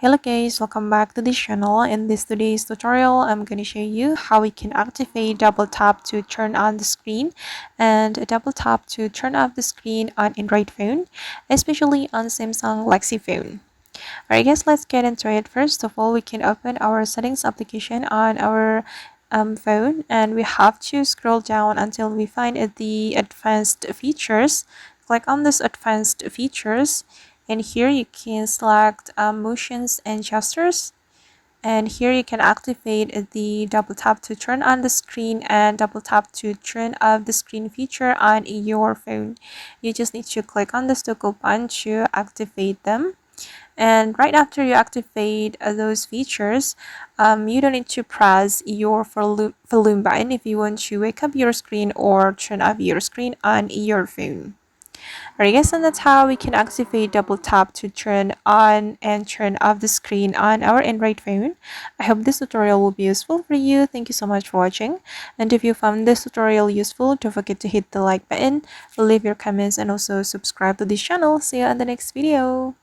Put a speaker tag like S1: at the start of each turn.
S1: Hello guys, welcome back to this channel. In this today's tutorial, I'm going to show you how we can activate double tap to turn on the screen and double tap to turn off the screen on Android phone, especially on Samsung Galaxy phone. Alright guys, let's get into it. First of all, we can open our settings application on our phone, and we have to scroll down until we find the advanced features. Click on this advanced features, and here you can select motions and gestures, and here you can activate the double tap to turn on the screen and double tap to turn off the screen feature on your phone. You just need to click on this toggle button to activate them. And right after you activate those features, you don't need to press your volume button if you want to wake up your screen or turn off your screen on your phone. Alright guys, and that's how we can activate double tap to turn on and turn off the screen on our Android phone. I hope this tutorial will be useful for you. Thank you so much for watching. And if you found this tutorial useful, don't forget to hit the like button, leave your comments, and also subscribe to this channel. See you in the next video.